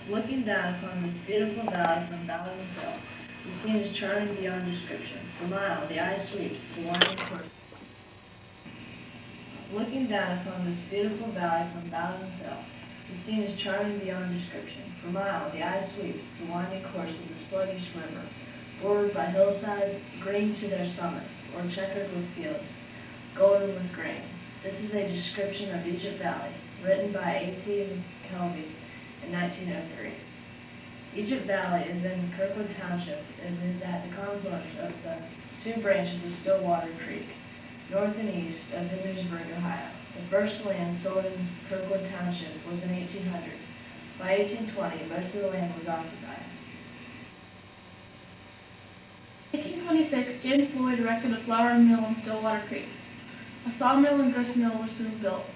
Looking down upon this beautiful valley from Bowden's Hill, the scene is charming beyond description. For a mile, the eye sweeps the winding course. Looking down upon this beautiful valley from Bowden's Hill, the scene is charming beyond description. For a mile, the eye sweeps the winding course of the sluggish river, bordered by hillsides green to their summits, or checkered with fields, golden with grain. This is a description of Egypt Valley, written by A.T. McKelvey in 1903. Egypt Valley is in Kirkwood Township and is at the confluence of the two branches of Stillwater Creek, north and east of Hendersburg, Ohio. The first land sold in Kirkwood Township was in 1800. By 1820, most of the land was occupied. In 1826, James Lloyd erected a flour mill in Stillwater Creek. A sawmill and grist mill were soon built.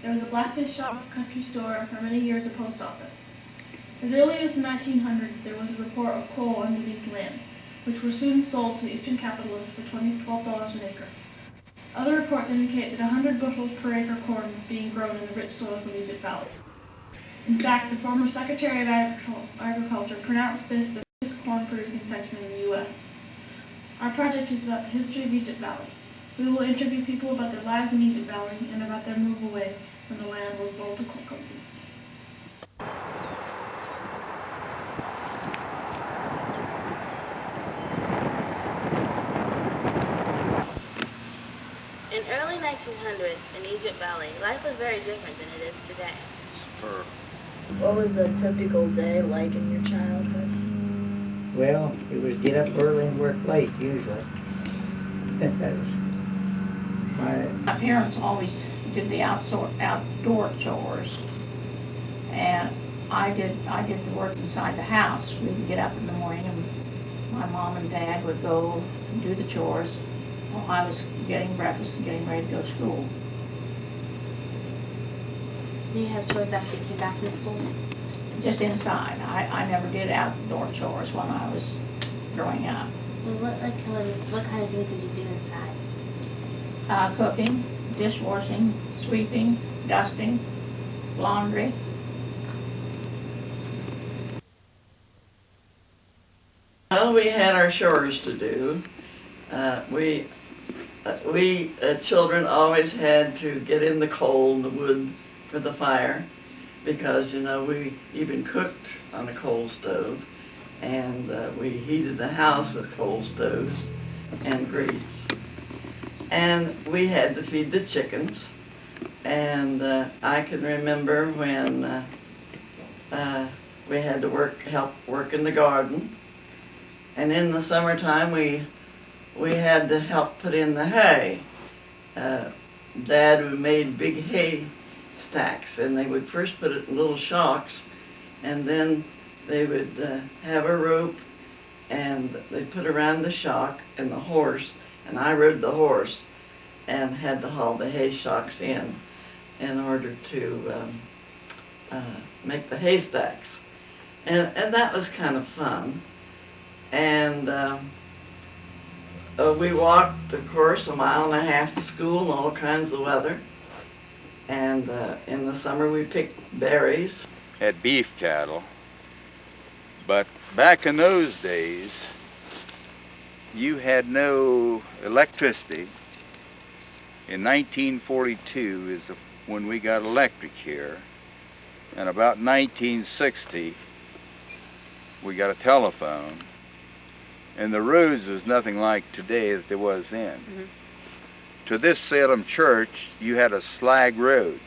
There was a blacksmith shop, country store, and for many years a post office. As early as the 1900s, there was a report of coal under these lands, which were soon sold to Eastern capitalists for $12 an acre. Other reports indicate that 100 bushels per acre corn was being grown in the rich soils of Egypt Valley. In fact, the former Secretary of Agriculture pronounced this the richest corn-producing section in the U.S. Our project is about the history of Egypt Valley. We will interview people about their lives in Egypt Valley and about their move away when the land was sold to coal companies. In early 1900s in Egypt Valley, life was very different than it is today. Superb. What was a typical day like in your childhood? Well, it was get up early and work late, usually. That was My parents always did the outdoor chores, and I did the work inside the house. We would get up in the morning, and my mom and dad would go and do the chores while I was getting breakfast and getting ready to go to school. Do you have chores after you came back from school? Just inside. I never did outdoor chores when I was growing up. Well, what kind of things did you do inside? Cooking, dishwashing, sweeping, dusting, laundry. Well, we had our chores to do. We children always had to get in the coal, the wood for the fire, because, you know, we even cooked on a coal stove, and we heated the house with coal stoves and grates. And we had to feed the chickens, and I can remember when we had to help work in the garden, and in the summertime we had to help put in the hay. Dad made big hay stacks, and they would first put it in little shocks, and then they would have a rope, and they'd put around the shock and the horse, and I rode the horse and had to haul the hay shocks in order to make the haystacks. And that was kind of fun. And we walked, of course, 1.5 miles to school in all kinds of weather. And in the summer we picked berries. Had beef cattle, but back in those days, you had no electricity. In 1942 is when we got electric here, and about 1960 we got a telephone, and the roads was nothing like today that there was then. Mm-hmm. To this Salem church, you had a slag road,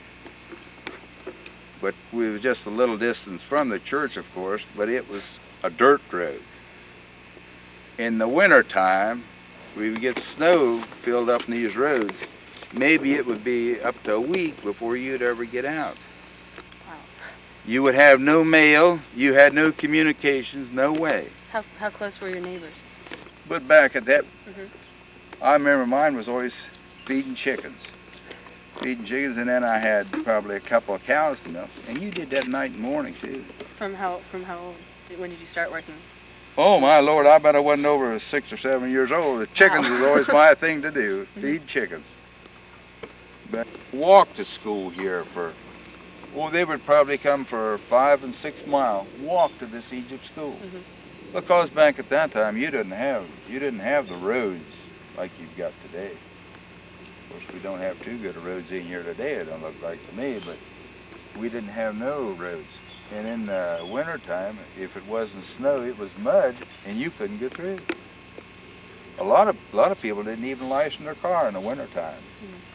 but we were just a little distance from the church, of course, but it was a dirt road. In the winter time, we would get snow filled up in these roads. Maybe it would be up to a week before you'd ever get out. Wow. You would have no mail, you had no communications, no way. How close were your neighbors? But back at that, Mm-hmm. I remember mine was always feeding chickens, and then I had probably a couple of cows to milk, and you did that night and morning too. From how old? When did you start working? Oh my Lord, I bet I wasn't over 6 or 7 years old. The chickens was always my thing to do, feed chickens. But walked to school here for Well, they would probably come for a 5 and 6 mile walk to this Egypt school. Because back at that time, you didn't have the roads like you've got today. Of course, we don't have too good of roads in here today, it don't look like to me, but we didn't have no roads. And in the wintertime, if it wasn't snow, it was mud, and you couldn't get through. A lot of people didn't even license their car in the wintertime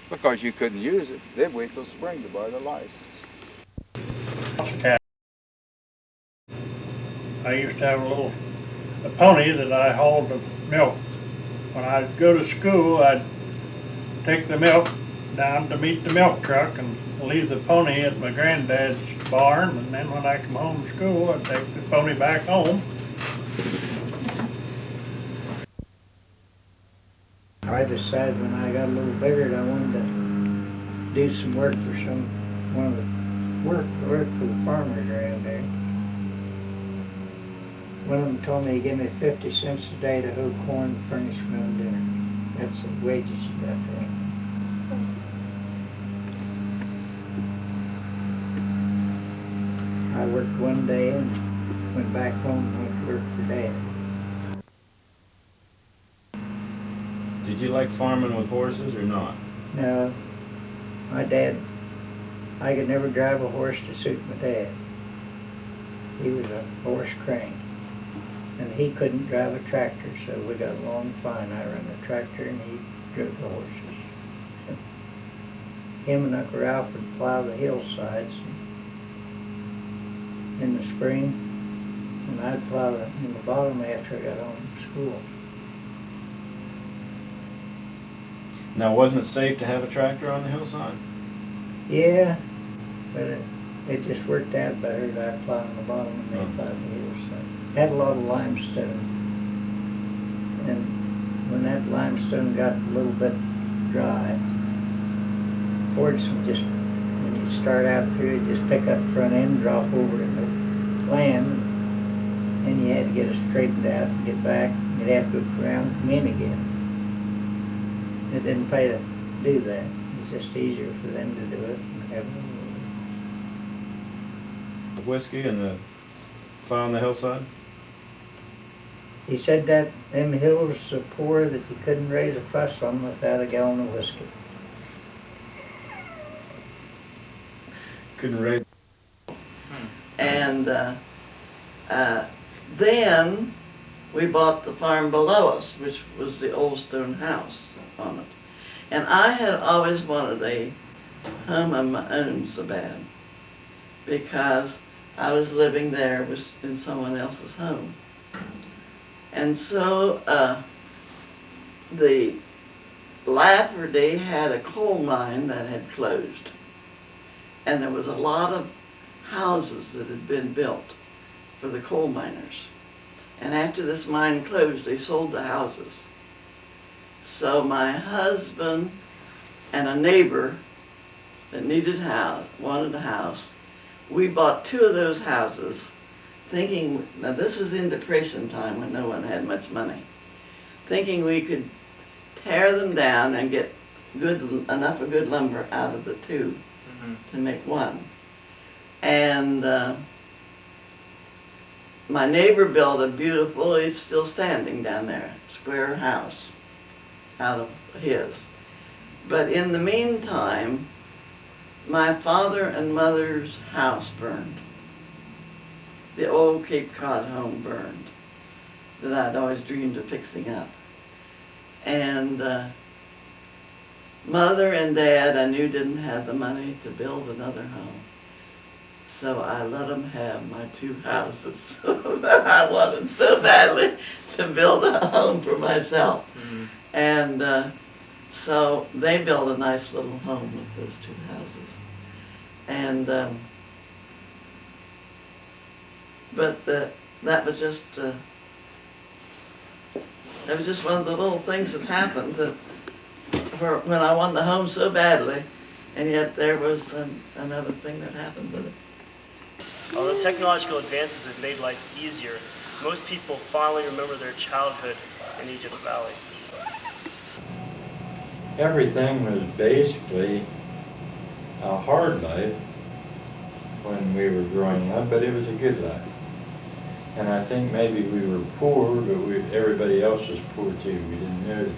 because you couldn't use it. They'd wait till spring to buy the license. I used to have a pony that I hauled the milk. When I'd go to school, I'd take the milk down to meet the milk truck and leave the pony at my granddad's barn, and then when I come home from school, I'd take the pony back home. I decided when I got a little bigger that I wanted to do some work for work for the farmers around there. One of them told me he'd give me 50 cents a day to hoe corn and furnish my own dinner. That's the wages you got for him. I worked one day and went back home and went to work for Dad. Did you like farming with horses or not? No, my dad, I could never drive a horse to suit my dad. He was a horse crank. And he couldn't drive a tractor, so we got along fine. I ran the tractor and he drove the horses. Him and Uncle Ralph would plow the hillsides in the spring, and I'd plow in the bottom after I got home from school. Now, wasn't it safe to have a tractor on the hillside? Yeah, but it just worked out better that I plowed in the bottom and they plowed the hillside. Had a lot of limestone, and when that limestone got a little bit dry, Fords would just, when you start out through it, just pick up front end, drop over in the land, and you had to get it straightened out and get back. You'd have to go around and come in again. It didn't pay to do that. It's just easier for them to do it and have The whiskey and the plow on the hillside? He said that them hills were so poor that you couldn't raise a fuss on them without a gallon of whiskey. Couldn't raise. And then we bought the farm below us, which was the old stone house on it. And I had always wanted a home of my own so bad, because I was living there in someone else's home. And so the Lafferty had a coal mine that had closed. And there was a lot of houses that had been built for the coal miners. And after this mine closed, they sold the houses. So my husband and a neighbor that wanted a house, we bought 2 of those houses, thinking, now this was in Depression time when no one had much money, thinking we could tear them down and get enough of good lumber out of the 2 to make one. And my neighbor built a beautiful, it's still standing down there, square house out of his. But in the meantime, my father and mother's house burned. The old Cape Cod home burned that I'd always dreamed of fixing up. And Mother and Dad, I knew didn't have the money to build another home. So I let them have my 2 houses that I wanted so badly to build a home for myself. And so they built a nice little home with those 2 houses. And but that was just one of the little things that happened that when I wanted the home so badly, and yet there was another thing that happened with it. Although technological advances have made life easier, most people fondly remember their childhood in Egypt Valley. Everything was basically a hard life when we were growing up, but it was a good life. And I think maybe we were poor, but everybody else was poor too. We didn't know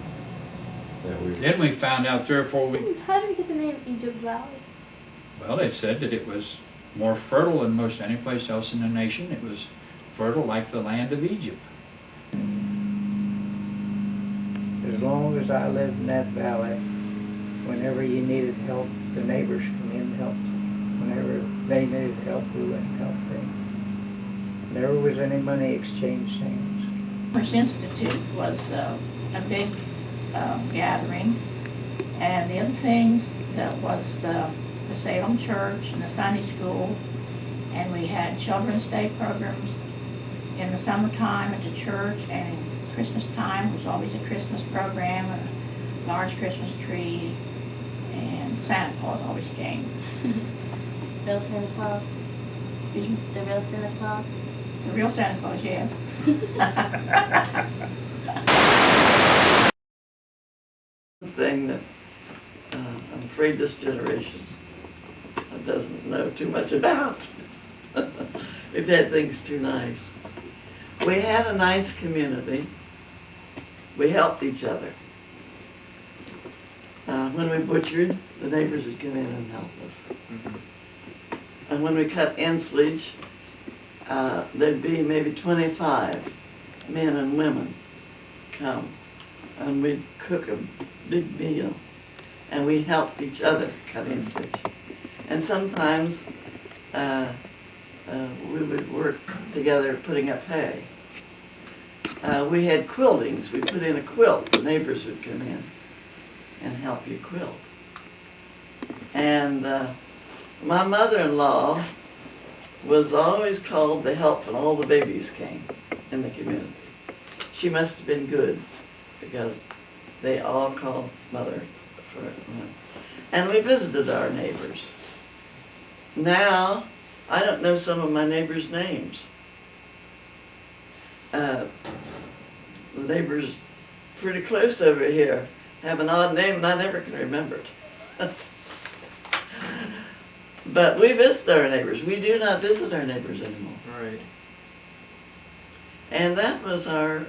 that we were. Then we found out 3 or 4 weeks. How did we get the name Egypt Valley? Well, they said that it was more fertile than most any place else in the nation. It was fertile like the land of Egypt. As long as I lived in that valley, whenever you needed help, the neighbors come in and helped. Whenever they needed help, we went and helped them. Never was any money exchanged hands. First Institute was a big gathering, and the other things that was the Salem Church and the Sunday School, and we had Children's Day programs in the summertime at the church, and in Christmas time was always a Christmas program, a large Christmas tree, and Santa Claus always came. Real Santa Claus. Excuse me? The real Santa Claus. The real Santa Claus, yes. Thing that I'm afraid this generation doesn't know too much about. We've had things too nice. We had a nice community. We helped each other. When we butchered, the neighbors would come in and help us. And when we cut ensilage, there'd be maybe 25 men and women come, and we'd cook a big meal, and we helped each other cut ensilage. And sometimes we would work together putting up hay. We had quiltings. We put in a quilt. The neighbors would come in and help you quilt. And my mother-in-law was always called to help when all the babies came in the community. She must have been good, because they all called Mother for it. And we visited our neighbors. Now, I don't know some of my neighbors' names. The neighbors pretty close over here have an odd name and I never can remember it. But we visit our neighbors. We do not visit our neighbors anymore. Right. And that was our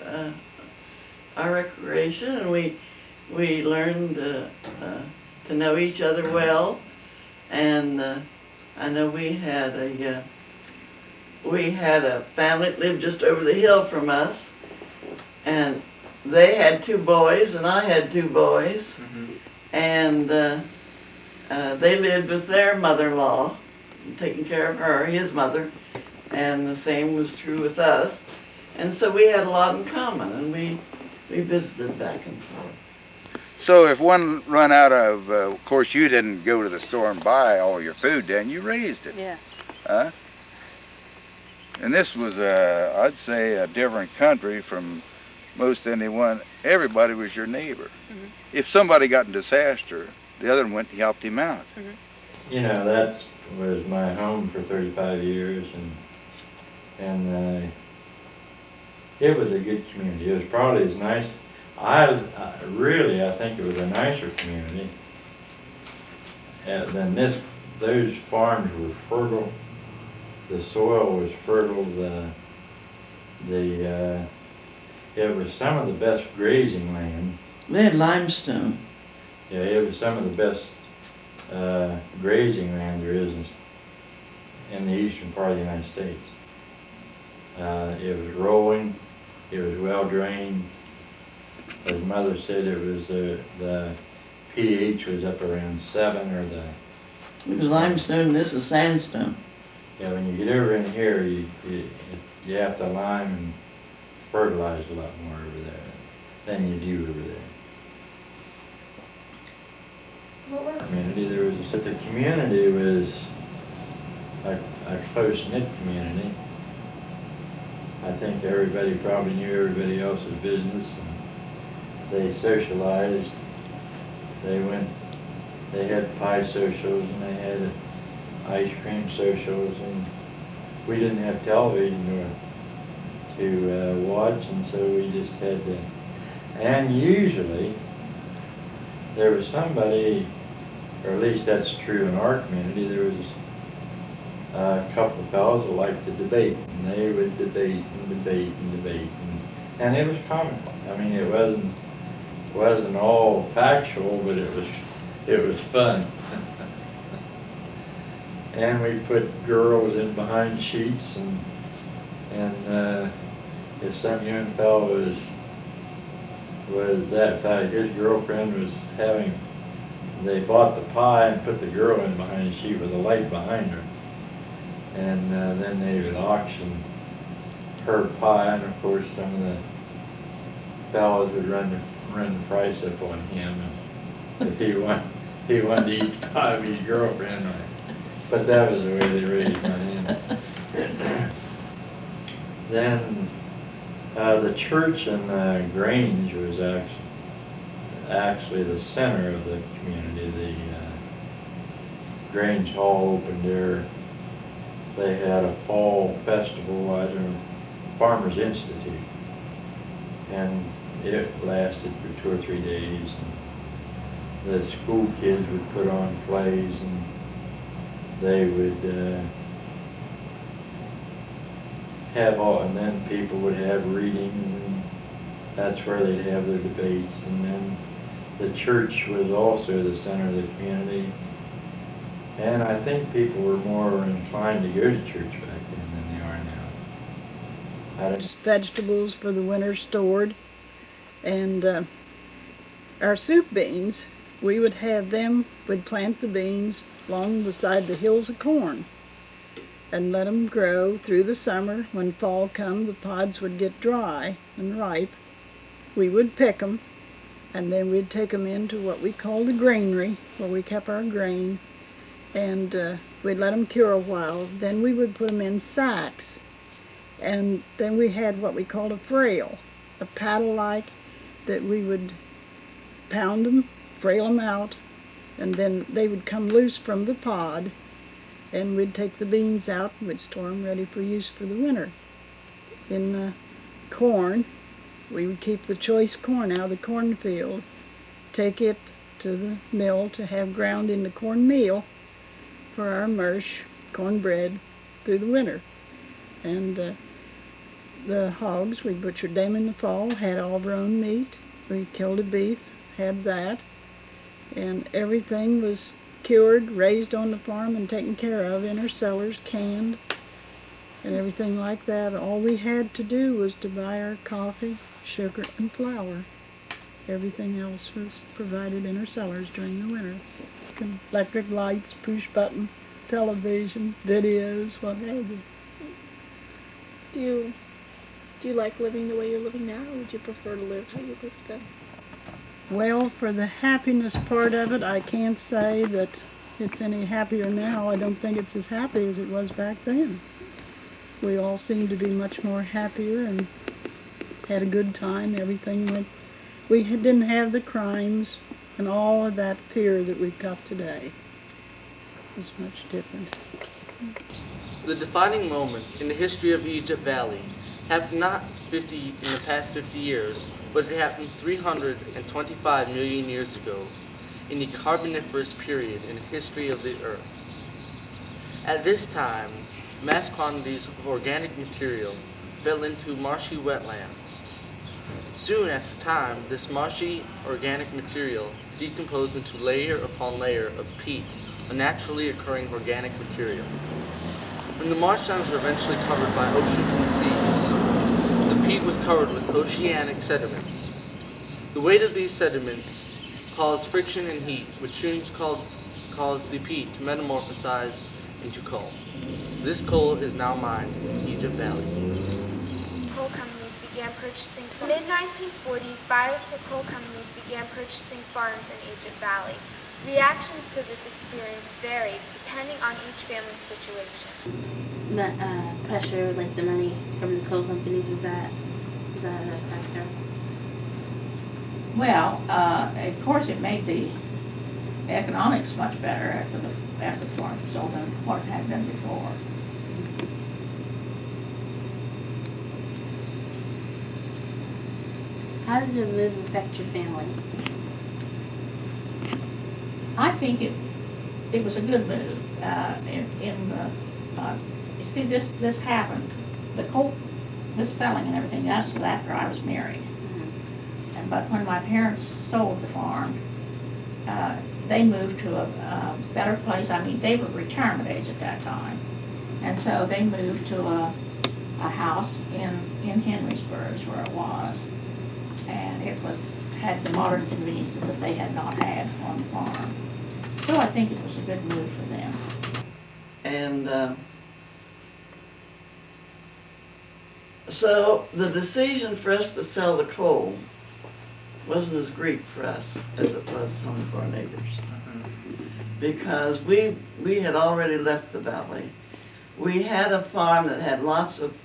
recreation, and we learned to know each other well. And I know we had a family that lived just over the hill from us, and they had 2 boys, and I had 2 boys, and they lived with their mother-in-law, taking care of her, his mother, and the same was true with us. And so we had a lot in common, and we visited back and forth. So if one run out of course you didn't go to the store and buy all your food then, you raised it. Yeah. Huh? And this was, I'd say, a different country from most anyone. Everybody was your neighbor. If somebody got in disaster, the other one went and helped him out. You know, that was my home for 35 years, and it was a good community. It was probably as nice. I think it was a nicer community than this. Those farms were fertile. The soil was fertile. It was some of the best grazing land. They had limestone. Yeah, it was some of the best grazing land there is in the eastern part of the United States. It was rolling. It was well drained. As Mother said, it was the pH was up around 7, or It was limestone, and this is sandstone. Yeah, when you get over in here, you have to lime and fertilize a lot more over there than you do over there. But the community was a close-knit community. I think everybody probably knew everybody else's business, and they socialized. They had pie socials, and they had ice cream socials, and we didn't have television to watch, and so we just had to. And usually there was somebody, or at least that's true in our community, there was a couple of fellows that liked to debate, and they would debate and debate and debate, and it was comical. I mean, it wasn't all factual, but it was fun. And we put girls in behind sheets, and if some young fellow was that fact, his girlfriend was having, they bought the pie and put the girl in behind the sheet with a light behind her. And then they would auction her pie, and of course some of the fellows would run the price up on him. And if he wanted to eat the pie with his girlfriend. But that was the way they raised money. Then the church in Grange was actually the center of the community. The Grange Hall opened there. They had a fall festival, Farmers Institute, and it lasted for 2 or 3 days. And the school kids would put on plays, and they would have all, and then people would have readings, and that's where they'd have their debates. And then the church was also the center of the community. And I think people were more inclined to go to church back then than they are now. Vegetables for the winter stored, and our soup beans, we would have them, we'd plant the beans along beside the hills of corn and let them grow through the summer. When fall come, the pods would get dry and ripe. We would pick them, and then we'd take them into what we call the granary, where we kept our grain, and we'd let them cure a while. Then we would put them in sacks, and then we had what we called a frail, a paddle-like, that we would pound them, frail them out, and then they would come loose from the pod, and we'd take the beans out and we'd store them ready for use for the winter. In corn, we would keep the choice corn out of the cornfield, take it to the mill to have ground into cornmeal for our mush, cornbread, through the winter. And the hogs, we butchered them in the fall, had all of our own meat. We killed a beef, had that, and everything was cured, raised on the farm, and taken care of in our cellars, canned, and everything like that. All we had to do was to buy our coffee, sugar, and flour. Everything else was provided in our cellars during the winter. Electric lights, push button, television, videos, what have you. Do you like living the way you're living now, or would you prefer to live how you lived then? Well, for the happiness part of it, I can't say that it's any happier now. I don't think it's as happy as it was back then. We all seem to be much more happier and had a good time. Everything went. We didn't have the crimes and all of that fear that we've got today. It was much different. The defining moment in the history of Egypt Valley happened not in the past 50 years, but it happened 325 million years ago in the Carboniferous period in the history of the Earth. At this time, mass quantities of organic material fell into marshy wetlands. Soon after time, this marshy organic material decomposed into layer upon layer of peat, a naturally occurring organic material. When the marshlands were eventually covered by oceans and seas, the peat was covered with oceanic sediments. The weight of these sediments caused friction and heat, which soon caused the peat to metamorphosize into coal. This coal is now mined in Egypt Valley. Coal companies began purchasing. In the mid-1940s, buyers for coal companies began purchasing farms in Egypt Valley. Reactions to this experience varied depending on each family's situation. The pressure, like the money from the coal companies, was that a factor? Well, of course, it made the economics much better after the farm sold than what it had done before. How did the move affect your family? I think it was a good move. In you see, this happened, this selling and everything, that was after I was married. But when my parents sold the farm, they moved to a better place. I mean, they were retirement age at that time. And so they moved to a house in Henrysburg is where it was. And it had the modern conveniences that they had not had on the farm. So I think it was a good move for them. And so the decision for us to sell the coal wasn't as great for us as it was some of our neighbors. Because we had already left the valley. We had a farm that had lots of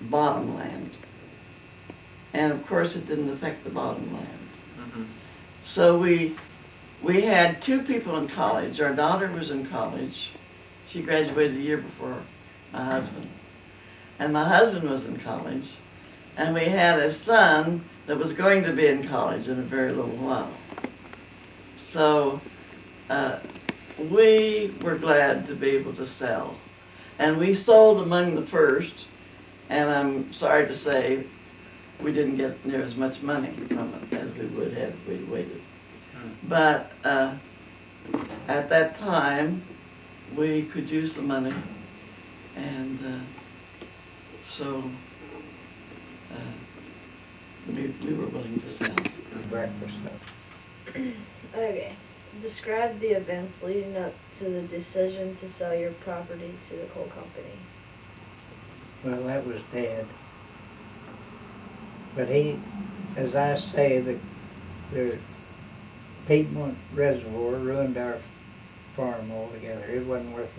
bottom land. And of course it didn't affect the bottom land. So we had two people in college. Our daughter was in college. She graduated a year before my husband. And my husband was in college. And we had a son that was going to be in college in a very little while. So we were glad to be able to sell. And we sold among the first, and I'm sorry to say we didn't get near as much money from it as we would have if we'd waited. But at that time, we could use the money, and so we were willing to sell. Breakfast. Okay. Describe the events leading up to the decision to sell your property to the coal company. Well, that was Dad. But he, as I say, the Piedmont Reservoir ruined our farm altogether. It wasn't worth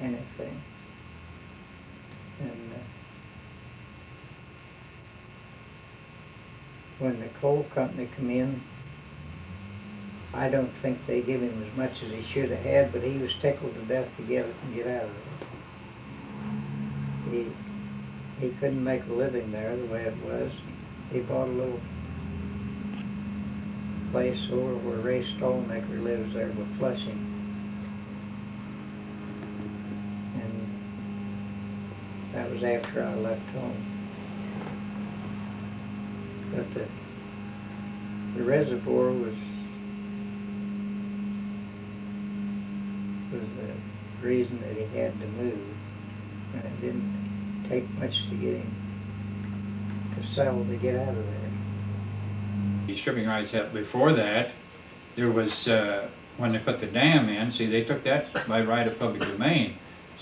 anything. And when the coal company come in, I don't think they give him as much as he should have had, but he was tickled to death to get it and get out of there. He couldn't make a living there the way it was. He bought a little place over where Ray Stolnecker lives there with Flushing. And that was after I left home. But the reservoir was the reason that he had to move, and it didn't take much to get him to sell to get out of there. The stripping rights up before that, there was, when they put the dam in, see, they took that by right of public domain,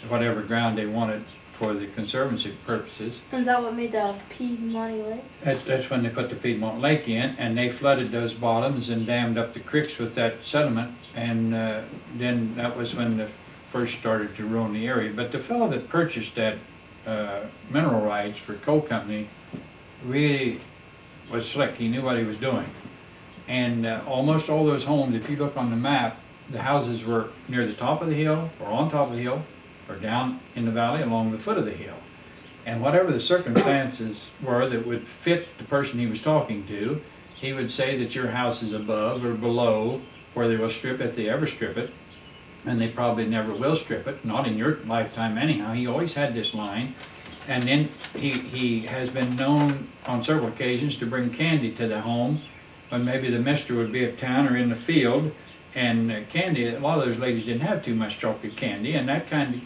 so whatever ground they wanted for the conservancy purposes. Is that what made the Piedmont Lake? That's when they put the Piedmont Lake in, and they flooded those bottoms and dammed up the creeks with that sediment, and then that was when they first started to ruin the area. But the fellow that purchased that mineral rights for coal company really was slick. He knew what he was doing. And almost all those homes, if you look on the map, the houses were near the top of the hill, or on top of the hill, or down in the valley along the foot of the hill. And whatever the circumstances were that would fit the person he was talking to, he would say that your house is above or below where they will strip, if they ever strip it. And they probably never will strip it, not in your lifetime anyhow. He always had this line. And then he has been known on several occasions to bring candy to the home when maybe the mister would be at town or in the field. And candy, a lot of those ladies didn't have too much chocolate candy, and that kind of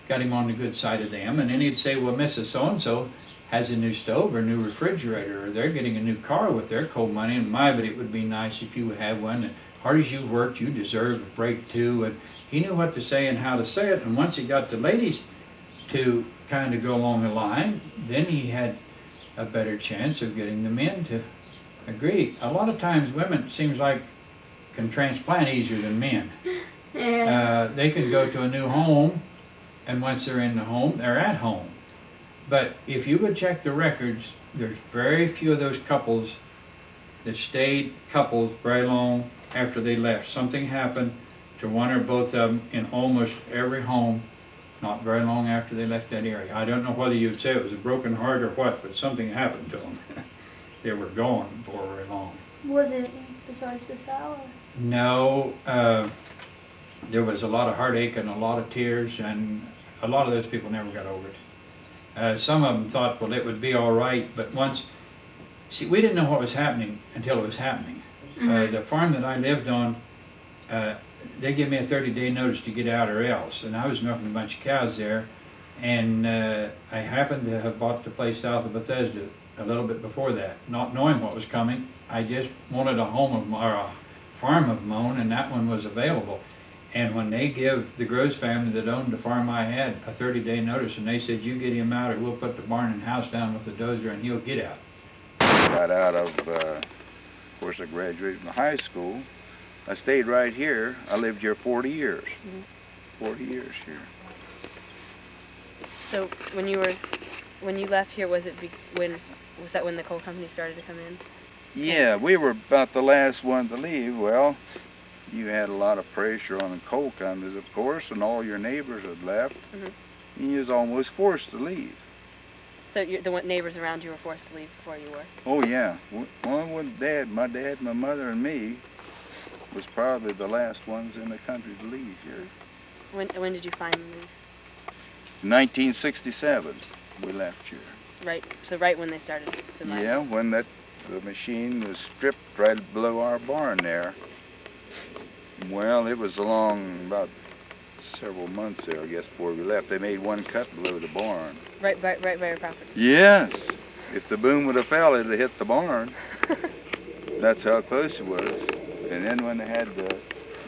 got him on the good side of them. And then he'd say, well, Mrs. So-and-so has a new stove or a new refrigerator, or they're getting a new car with their coal money, and my, but it would be nice if you would have one. And hard as you worked, you deserve a break too. And he knew what to say and how to say it, and once he got the ladies to kind of go along the line, then he had a better chance of getting the men to agree. A lot of times women, seems like, can transplant easier than men. Yeah. They can go to a new home, and once they're in the home, they're at home. But if you would check the records, there's very few of those couples that stayed couples very long after they left. Something happened to one or both of them in almost every home not very long after they left that area. I don't know whether you'd say it was a broken heart or what, but something happened to them. They were gone for very long. Was it besides the sour? No, there was a lot of heartache and a lot of tears and a lot of those people never got over it. Some of them thought, well, it would be all right, but see, we didn't know what was happening until it was happening. The farm that I lived on, they gave me a 30-day notice to get out or else, and I was milking a bunch of cows there, and I happened to have bought the place south of Bethesda a little bit before that, not knowing what was coming. I just wanted a farm of my own, and that one was available. And when they give the Groves family that owned the farm I had a 30-day notice, and they said, you get him out or we'll put the barn and house down with the dozer and he'll get out. Got out of course, I graduated from high school. I stayed right here. I lived here 40 years. 40 years here. So when you left here, was that when the coal company started to come in? Yeah, we were about the last one to leave. Well, you had a lot of pressure on the coal companies, of course, and all your neighbors had left. And you was almost forced to leave. So the neighbors around you were forced to leave before you were? Oh yeah. One with my dad, my mother, and me was probably the last ones in the country to leave here. When did you finally leave? 1967, we left here. Right. So right when they started the mine. Yeah, when the machine was stripped right below our barn there. Well, it was along about several months there, I guess, before we left. They made one cut below the barn. Right by your property? Yes. If the boom would have fell, it would have hit the barn. That's how close it was. And then when they had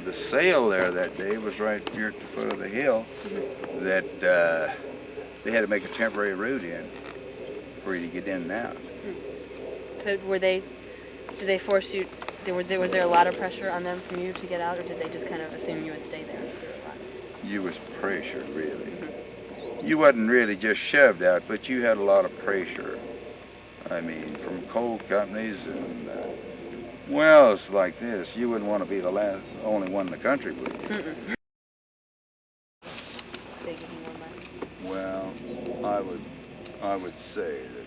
the sale there that day, it was right here at the foot of the hill, that they had to make a temporary road in for you to get in and out. So did they force you, was there a lot of pressure on them from you to get out, or did they just kind of assume you would stay there? You was pressured, really. You wasn't really just shoved out, but you had a lot of pressure. I mean, from coal companies and, well, it's like this. You wouldn't want to be the only one in the country, would you? They give you more money? Well, I would say that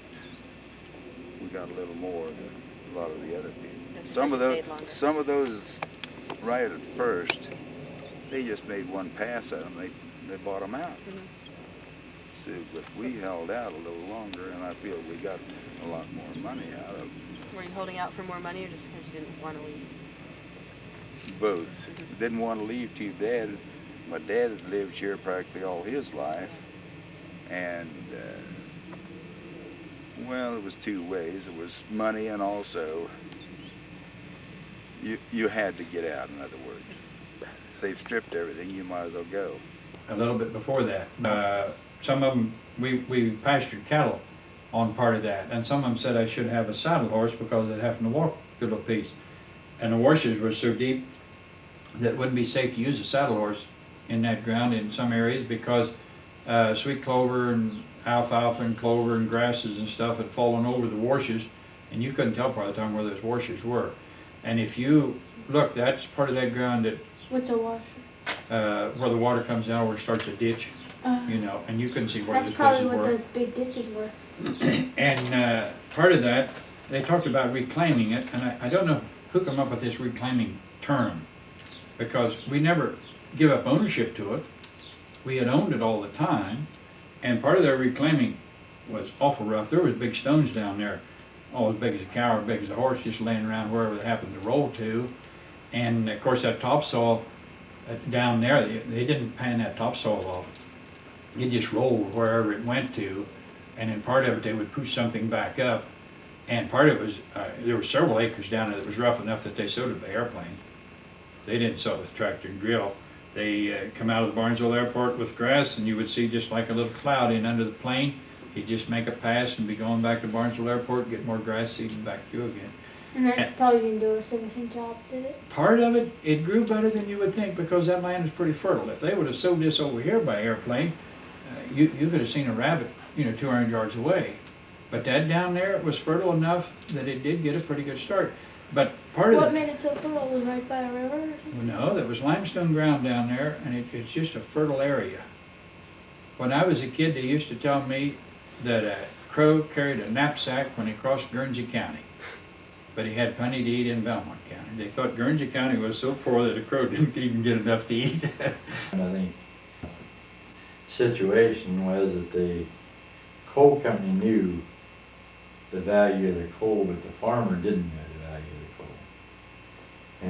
we got a little more than a lot of the other people. Some of those right at first, they just made one pass at them. They bought them out. So, but we held out a little longer, and I feel we got a lot more money out of them. Were you holding out for more money, or just because you didn't want to leave? Both. Didn't want to leave too bad. My dad had lived here practically all his life, and well, it was two ways. It was money, and also you had to get out. In other words, if they've stripped everything, you might as well go. A little bit before that, some of them we pastured cattle on part of that, and some of them said I should have a saddle horse because they'd have to walk a little piece, and the washes were so deep that it wouldn't be safe to use a saddle horse in that ground in some areas because sweet clover and alfalfa and clover and grasses and stuff had fallen over the washes, and you couldn't tell by the time where those washes were. And if you look, that's part of that ground that What's a washer? where the water comes down, where it starts a ditch, you know, and you couldn't see where That's those places probably what were. those big ditches were. And part of that, they talked about reclaiming it, and I don't know who came up with this reclaiming term, because we never give up ownership to it. We had owned it all the time, and part of their reclaiming was awful rough. There was big stones down there, all as big as a cow or big as a horse, just laying around wherever they happened to roll to. And of course that topsoil down there, they didn't pan that topsoil off. It just rolled wherever it went to, and in part of it they would push something back up, and part of it was, there were several acres down there that was rough enough that they sowed it by airplane. They didn't sow it with tractor and drill. They come out of the Barnesville Airport with grass, and you would see just like a little cloud in under the plane. He'd just make a pass and be going back to Barnesville Airport, get more grass seed and back through again. And that probably didn't do a sufficient job, did it? Part of it, it grew better than you would think because that land is pretty fertile. If they would have sowed this over here by airplane, you could have seen a rabbit, you know, 200 yards away. But that down there, it was fertile enough that it did get a pretty good start. But part of What made it so fertile? Was it right by a river or something? No, there was limestone ground down there, and it's just a fertile area. When I was a kid, they used to tell me that a crow carried a knapsack when he crossed Guernsey County, but he had plenty to eat in Belmont County. They thought Guernsey County was so poor that a crow didn't even get enough to eat. I think situation was that the coal company knew the value of the coal, but the farmer didn't know the value of the coal.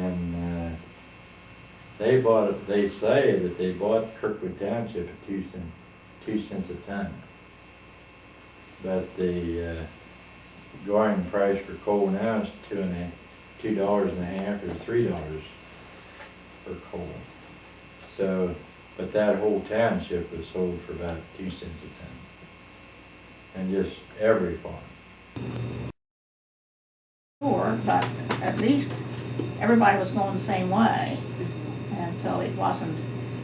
And they bought it, they say that they bought Kirkwood Township at 2 cents a ton. But the going price for coal now is $2.50 or $3 for coal. So, but that whole township was sold for about 2 cents a ton. And just every farm. Sure, but at least everybody was going the same way. And so it wasn't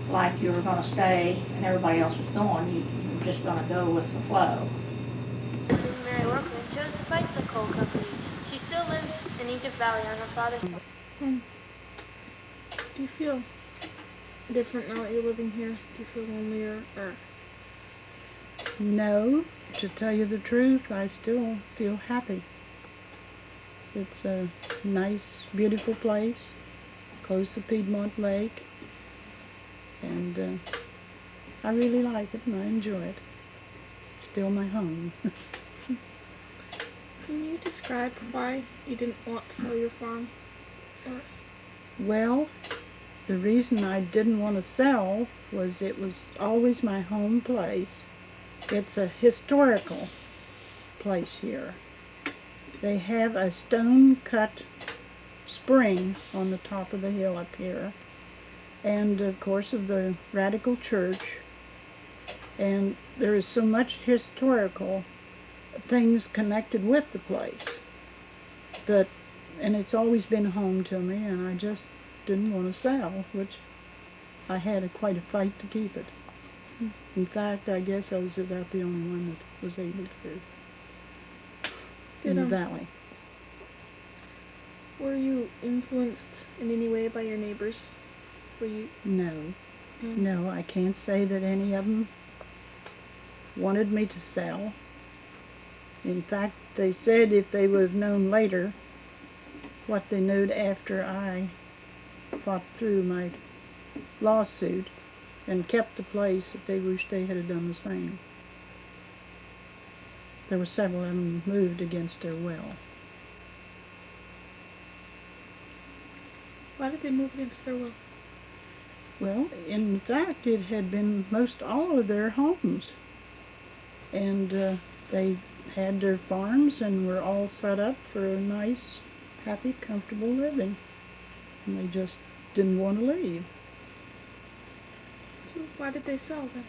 like you were going to stay and everybody else was going. You were just going to go with the flow. This is Mary Workman. She chose to fight for the coal company. She still lives in Egypt Valley on her father's farm. Do you feel different now that you're living here? Do you feel lonelier or? No, to tell you the truth, I still feel happy. It's a nice, beautiful place, close to Piedmont Lake, and I really like it and I enjoy it. It's still my home. Can you describe why you didn't want to sell your farm? Or? Well, the reason I didn't want to sell was it was always my home place. It's a historical place here. They have a stone-cut spring on the top of the hill up here, and of course of the Radical Church, and there is so much historical things connected with the place that, and it's always been home to me, and I just didn't want to sell, which I had quite a fight to keep it. In fact, I guess I was about the only one that was able to in the valley. Were you influenced in any way by your neighbors? Were you? No. No, I can't say that any of them wanted me to sell. In fact, they said if they would have known later what they knew after I fought through my lawsuit and kept the place, that they wished they had done the same. There were several of them moved against their will. Why did they move against their will? Well, in fact, it had been most all of their homes. And they had their farms and were all set up for a nice, happy, comfortable living. And they just didn't want to leave. So why did they sell then?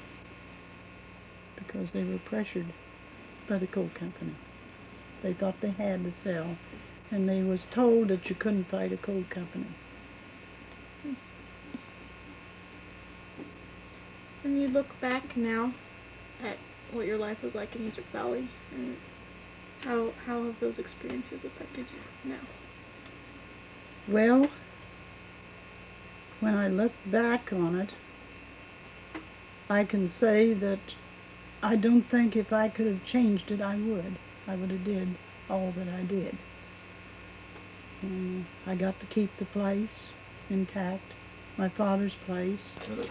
Because they were pressured by the coal company. They thought they had to sell, and they was told that you couldn't fight a coal company. When you look back now at what your life was like in Egypt Valley, and how have those experiences affected you now? Well, when I look back on it, I can say that I don't think if I could have changed it, I would. I would have did all that I did. And I got to keep the place intact, my father's place. Could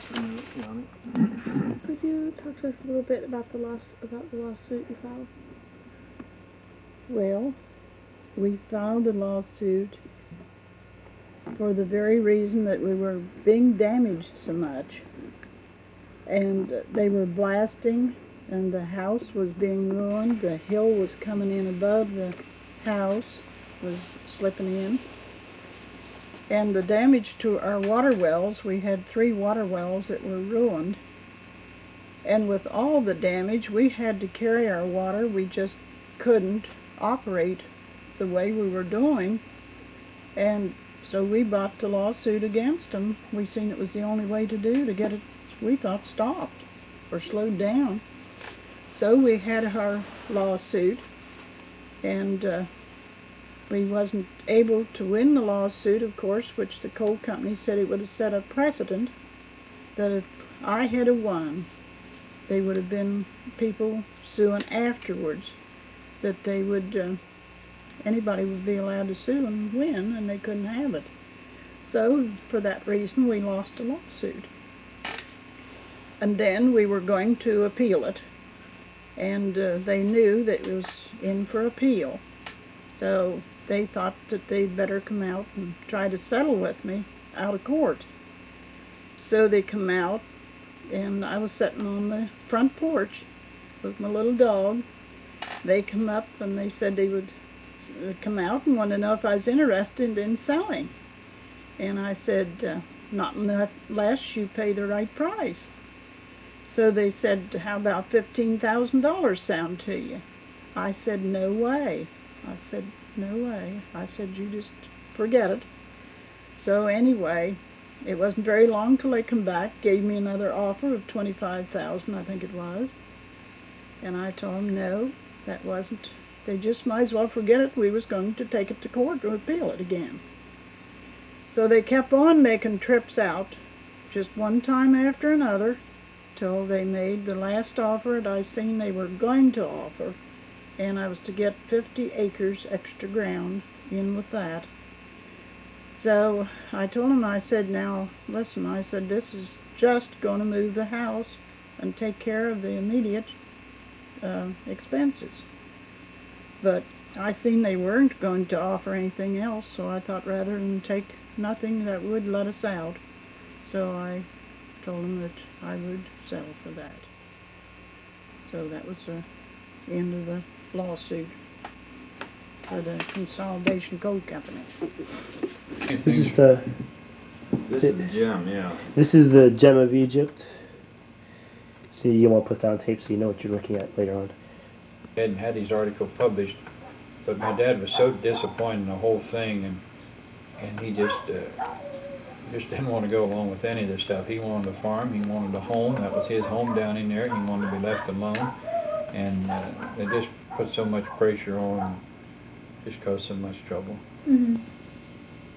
you talk to us a little bit about the lawsuit you filed? Well, we filed a lawsuit for the very reason that we were being damaged so much. And they were blasting, and the house was being ruined. The hill was coming in above the house, was slipping in. And the damage to our water wells, we had 3 water wells that were ruined. And with all the damage, we had to carry our water. We just couldn't operate the way we were doing. And so we brought the lawsuit against them. We seen it was the only way to do to get it, we thought, stopped or slowed down. So we had our lawsuit, and we wasn't able to win the lawsuit, of course, which the coal company said it would have set a precedent that if I had won, they would have been people suing afterwards, that they would, anybody would be allowed to sue and win, and they couldn't have it. So, for that reason, we lost a lawsuit. And then we were going to appeal it, and they knew that it was in for appeal. So they thought that they'd better come out and try to settle with me out of court. So they come out, and I was sitting on the front porch with my little dog. They come up and they said they would come out and want to know if I was interested in selling. And I said, not unless you pay the right price. So they said, how about $15,000 sound to you? I said, no way. I said, no way. I said, you just forget it. So anyway, it wasn't very long till they come back, gave me another offer of $25,000, I think it was. And I told them, no, that wasn't. They just might as well forget it. We was going to take it to court to appeal it again. So they kept on making trips out, just one time after another, till they made the last offer that I seen they were going to offer, and I was to get 50 acres extra ground in with that. So I told him, I said, now listen, I said, this is just going to move the house and take care of the immediate expenses. But I seen they weren't going to offer anything else, so I thought rather than take nothing that would let us out. So I told them that I would sell for that. So that was the end of the lawsuit for the Consolidation Coal Company. This is the gem, yeah. This is the gem of Egypt. So you want to put that on tape so you know what you're looking at later on. I hadn't had his article published, but my dad was so disappointed in the whole thing, and he just didn't want to go along with any of this stuff. He wanted a farm, he wanted a home. That was his home down in there. He wanted to be left alone, and they just put so much pressure on him, just caused so much trouble.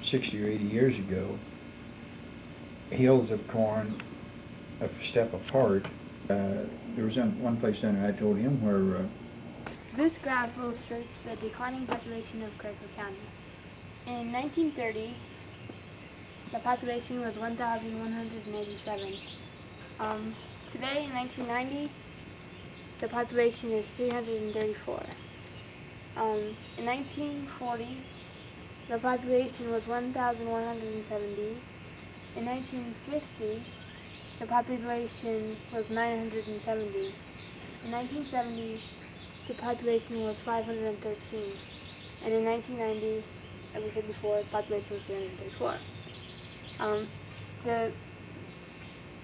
60 or 80 years ago, hills of corn a step apart. There was one place down there I told him where This graph illustrates the declining population of Kirkwood County. In 1930, the population was 1,187. Today, in 1990, the population is 334. In 1940, the population was 1,170. In 1950, the population was 970. In 1970, the population was 513. And in 1990, as we said before, the population was 334. The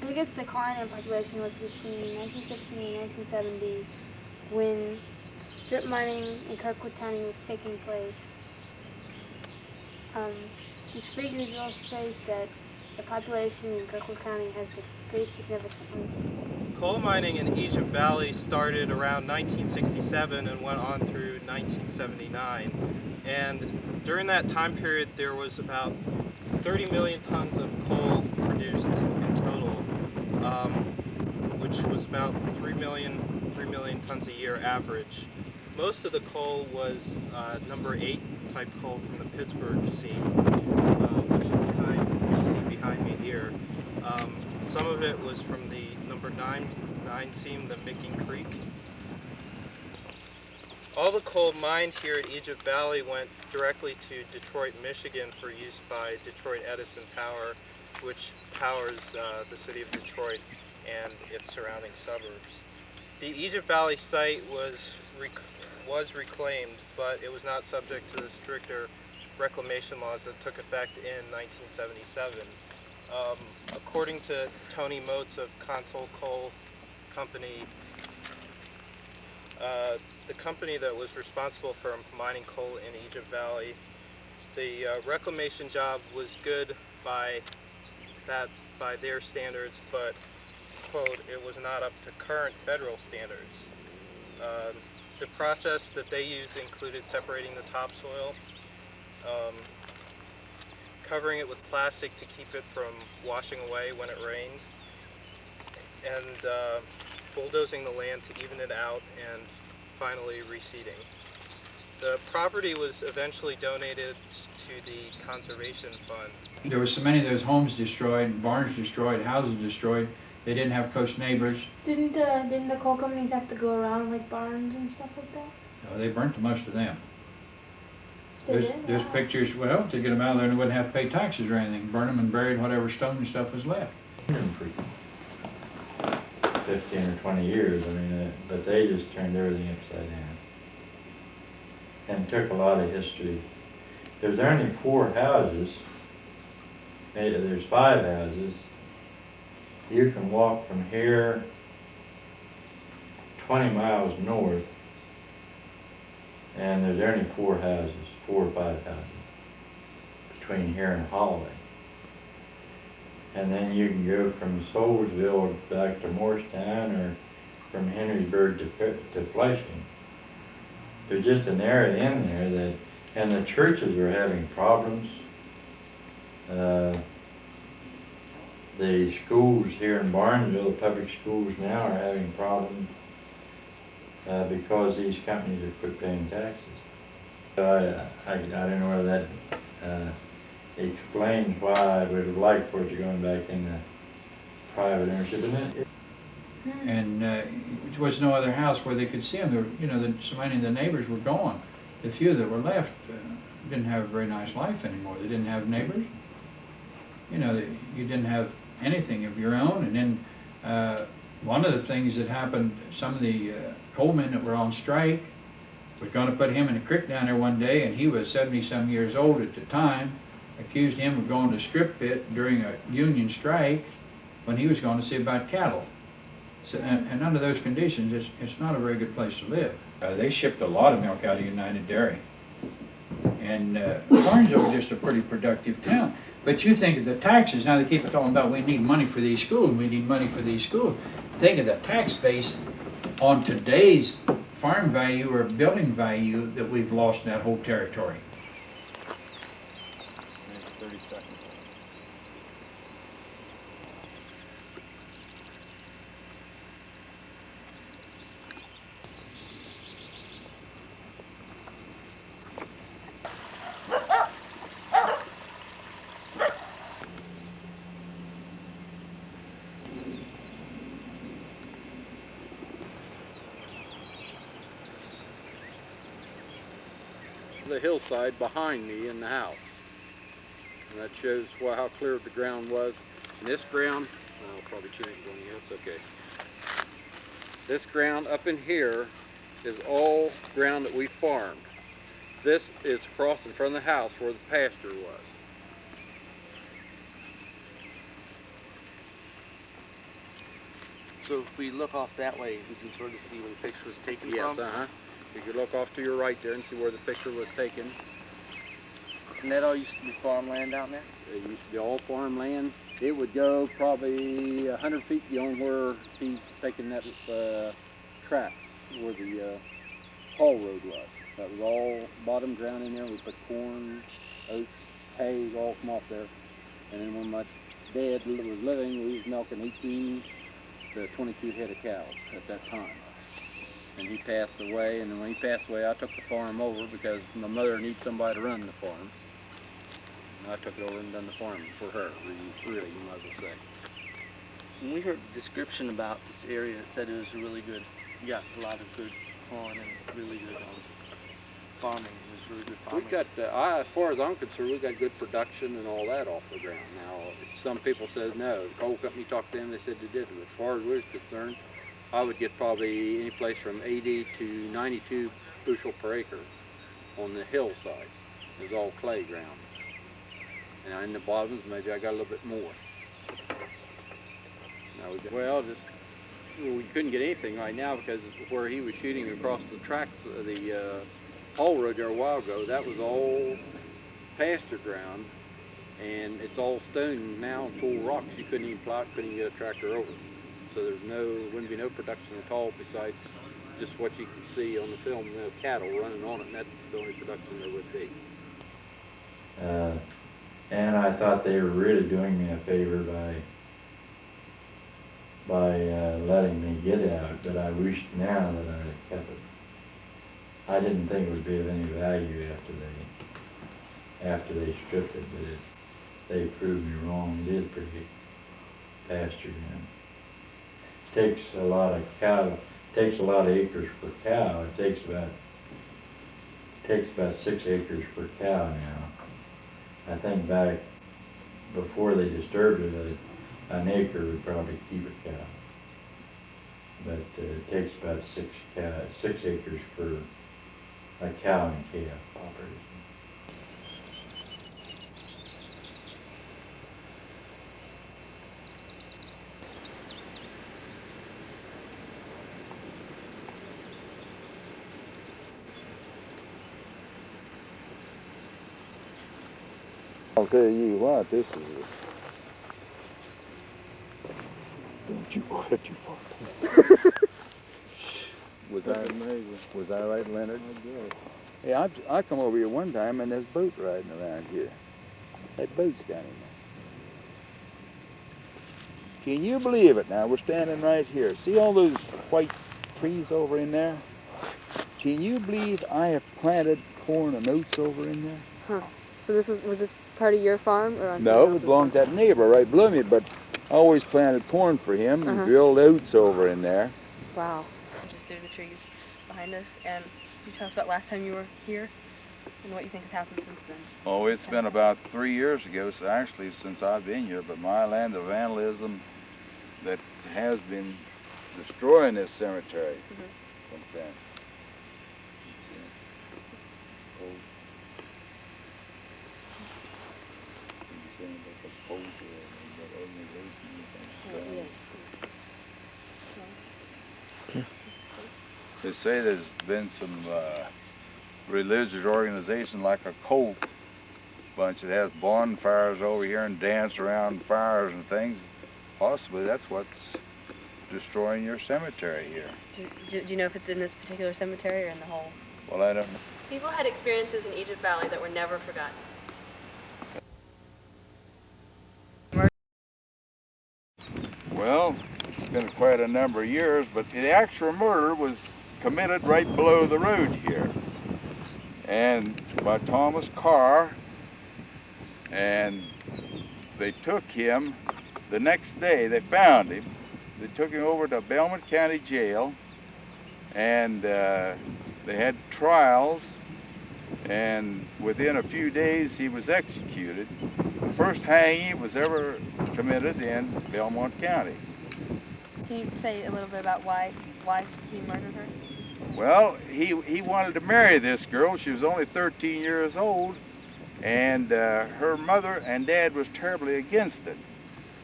biggest decline in population was between 1960 and 1970, when strip mining in Kirkwood County was taking place. These figures illustrate that the population in Kirkwood County has decreased significantly. Coal mining in Egypt Valley started around 1967 and went on through 1979. And during that time period, there was about 30 million tons of coal produced in total, which was about 3 million tons a year average. Most of the coal was number 8 type coal from the Pittsburgh seam, which is you see behind me here. Some of it was from the number 9 seam, the Micking Creek. All the coal mined here at Egypt Valley went directly to Detroit, Michigan for use by Detroit Edison Power, which powers the city of Detroit and its surrounding suburbs. The Egypt Valley site was reclaimed, but it was not subject to the stricter reclamation laws that took effect in 1977. According to Tony Motes of Consol Coal Company, the company that was responsible for mining coal in Egypt Valley, the reclamation job was good by their standards, but, quote, it was not up to current federal standards. The process that they used included separating the topsoil, covering it with plastic to keep it from washing away when it rained, and bulldozing the land to even it out, and finally reseeding. The property was eventually donated to the Conservation Fund. there were so many of those homes destroyed, barns destroyed, houses destroyed, They didn't have close neighbors. Didn't the coal companies have to go around like barns and stuff like that? They burnt most of them. They did? There's Wow. pictures, well, to get them out of there, and they wouldn't have to pay taxes or anything. Burn them and buried whatever stone and stuff was left. For 15 or 20 years, I mean, but they just turned everything upside down. And took a lot of history. There's only 4 houses. There's 5 houses. You can walk from here 20 miles north, and there's only 4 houses, 4 or 5 houses, between here and Holloway. And then you can go from Soulsville back to Morristown, or from Henrysburg to Flushing. There's just an area in there that, and the churches are having problems. The schools here in Barnesville, the public schools now are having problems because these companies have quit paying taxes. I don't know whether that explains why I would have liked for it to go back into private ownership. And there was no other house where they could see them. So many of the neighbors were gone. The few that were left didn't have a very nice life anymore. They didn't have neighbors. You didn't have anything of your own. And then one of the things that happened, some of the coal men that were on strike was going to put him in a creek down there one day, and he was 70-some years old at the time, accused him of going to strip pit during a union strike when he was going to see about cattle. So, and under those conditions, it's not a very good place to live. They shipped a lot of milk out of United Dairy. And Barnesville was just a pretty productive town. But you think of the taxes, now they keep talking about we need money for these schools, we need money for these schools. Think of the tax base on today's farm value or building value that we've lost in that whole territory. 30 seconds. The hillside behind me in the house. And that shows how clear the ground was. And this ground, I'll probably change one yet, okay. This ground up in here is all ground that we farmed. This is across in front of the house where the pasture was. So if we look off that way, we can sort of see where the picture was taken Yes, from? You could look off to your right there and see where the picture was taken. And that all used to be farmland down there? It used to be all farmland. It would go probably 100 feet beyond where he's taking that tracks, where the haul road was. That was all bottom ground in there. We put corn, oats, hay, all come off there. And then when my dad was living, we was milking 18 to 22 head of cows at that time. And he passed away, and then when he passed away, I took the farm over because my mother needed somebody to run the farm. And I took it over and done the farm for her, really, you might as well say. When we heard the description about this area, it said it was really good. You got a lot of good corn and really good farming. It was really good farming. We got, as far as I'm concerned, we got good production and all that off the ground. Now, some people said no. The coal company talked to them, they said they did. But as far as we was concerned, I would get probably any place from 80 to 92 bushel per acre on the hillside. It was all clay ground. And in the bottoms, maybe I got a little bit more. Now we couldn't get anything right now because where he was shooting across the tracks, the haul road there a while ago, that was all pasture ground, and it's all stone now and full rocks. You couldn't even plow it, couldn't even get a tractor over. So wouldn't be no production at all besides just what you can see on the film, cattle running on it, and that's the only production there would be. And I thought they were really doing me a favor by letting me get out, but I wish now that I had kept it. I didn't think it would be of any value after they stripped it, but they proved me wrong. It is pretty pasture ground. takes a lot of cattle, takes a lot of acres per cow. It takes about 6 acres per cow now. I think back before they disturbed it, an acre would probably keep a cow. But it takes about 6 acres for a cow and calf operation. I'll tell you what, this is it. Don't you what you Was I amazing? Was I right, Leonard? Yeah, I come over here one time and there's boat riding around here. That boat's down in there. Can you believe it now? We're standing right here. See all those white trees over in there? Can you believe I have planted corn and oats over in there? Huh. So this was this part of your farm or on No, it belonged to that neighbor right below me, but I always planted corn for him and drilled oats over in there. Wow. Just through the trees behind us. And can you tell us about last time you were here and what you think has happened since then? Oh, it's been about 3 years ago, so actually since I've been here, but my land of vandalism that has been destroying this cemetery since then. They say there's been some religious organization like a cult bunch that has bonfires over here and dance around fires and things. Possibly that's what's destroying your cemetery here. Do you know if it's in this particular cemetery or in the whole? Well, I don't know. People had experiences in Egypt Valley that were never forgotten. Well, it's been quite a number of years, but the actual murder was committed right below the road here, and by Thomas Carr, and they took him the next day. They found him. They took him over to Belmont County Jail, and they had trials, and within a few days he was executed. The first hanging was ever committed in Belmont County. Can you say a little bit about why he murdered her? Well, he wanted to marry this girl. She was only 13 years old, and her mother and dad was terribly against it,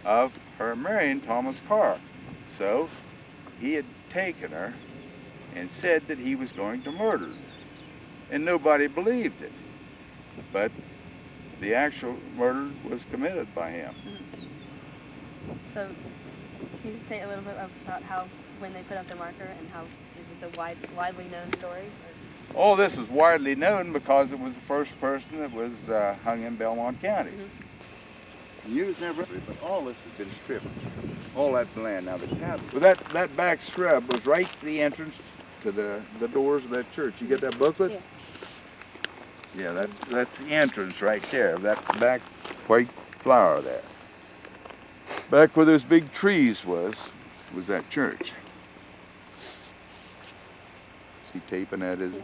of her marrying Thomas Carr. So he had taken her and said that he was going to murder her, and nobody believed it. But the actual murder was committed by him. So can you say a little bit about how, when they put up the marker, and how, is it the widely known story? Oh, this was widely known because it was the first person that was hung in Belmont County. You was never, but all this has been stripped. All that land. Now the cabin. Well, that back shrub was right to the entrance to the doors of that church. You get that booklet? Yeah. Yeah, that's the entrance right there. That back white flower there. Back where those big trees was that church. Is he taping that, is he?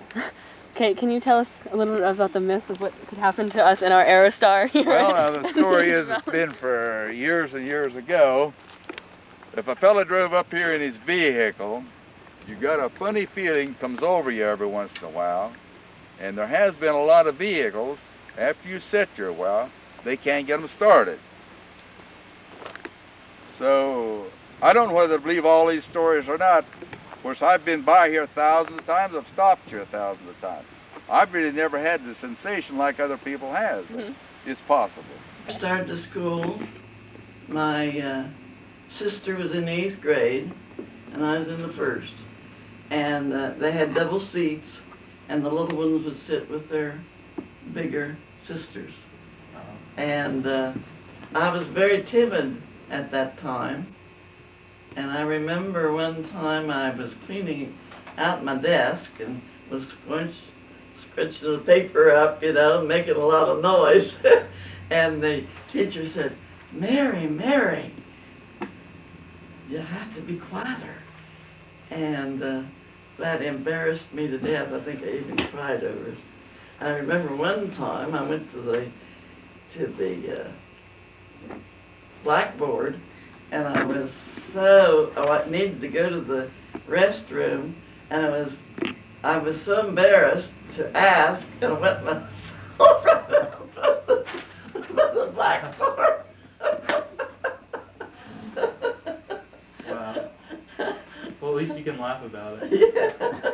Okay, can you tell us a little bit about the myth of what could happen to us in our Aerostar here? Well, now the story is it's been for years and years ago. If a fella drove up here in his vehicle, you got a funny feeling comes over you every once in a while. And there has been a lot of vehicles, after you sit here a while, they can't get them started. So, I don't know whether to believe all these stories or not. Of course, I've been by here thousands of times, I've stopped here thousands of times. I've really never had the sensation like other people have. It's possible. I started to school. My sister was in the 8th grade, and I was in the 1st. And they had double seats, and the little ones would sit with their bigger sisters. And I was very timid at that time. And I remember one time I was cleaning out my desk and was scrunching the paper up, you know, making a lot of noise. And the teacher said, "Mary, Mary, you have to be quieter. And that embarrassed me to death. I think I even cried over it. I remember one time I went to the blackboard, and I was I needed to go to the restroom, and I was so embarrassed to ask, and I went myself from the blackboard. Wow. Well, at least you can laugh about it. Yeah.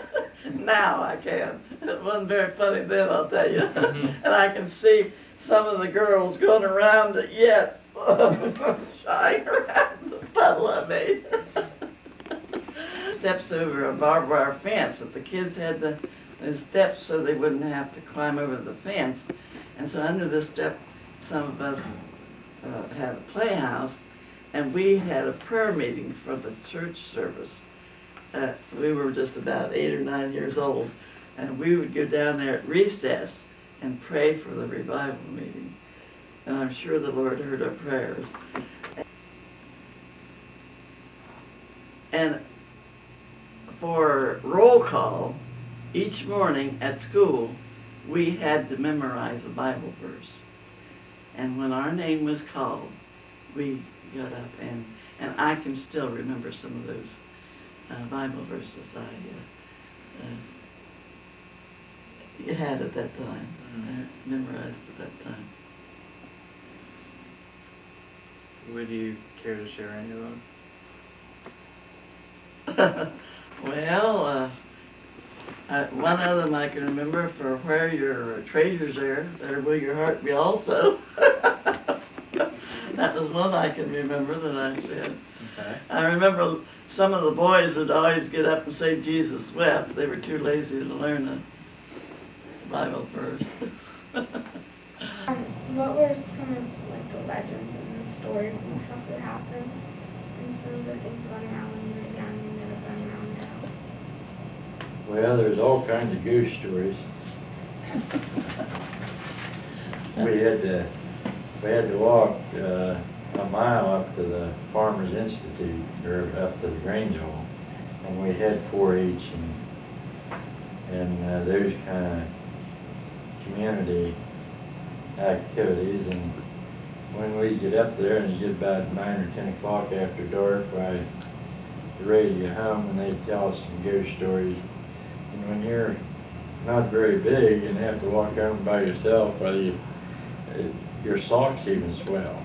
Now I can. It wasn't very funny then, I'll tell you. Mm-hmm. And I can see some of the girls going around it yet, shying around the puddle I made. Steps over a barbed wire fence that the kids had the steps so they wouldn't have to climb over the fence. And so under the step, some of us had a playhouse, and we had a prayer meeting for the church service. We were just about 8 or 9 years old, and we would go down there at recess and pray for the revival meeting. And I'm sure the Lord heard our prayers. And for roll call, each morning at school, we had to memorize a Bible verse. And when our name was called, we got up, and I can still remember some of those Bible verses I had at that time. I memorized at that time. Would you care to share any of them? Well, one of them I can remember, for where your treasures are, there will your heart be also. That was one I can remember that I said. Okay. I remember some of the boys would always get up and say Jesus wept. They were too lazy to learn the Bible verse. What were some of like the legends and the stories and stuff that happened, and some of the things going around when you were young and that are going around now? Well, there's all kinds of ghost stories. We had to walk a mile up to the Farmers Institute, or up to the Grange Hall, and we had 4-H and those kind of community activities. And when we get up there and you get about 9 or 10 o'clock after dark, we're ready to go home, and they tell us some ghost stories. And when you're not very big and have to walk home by yourself, your socks even swell.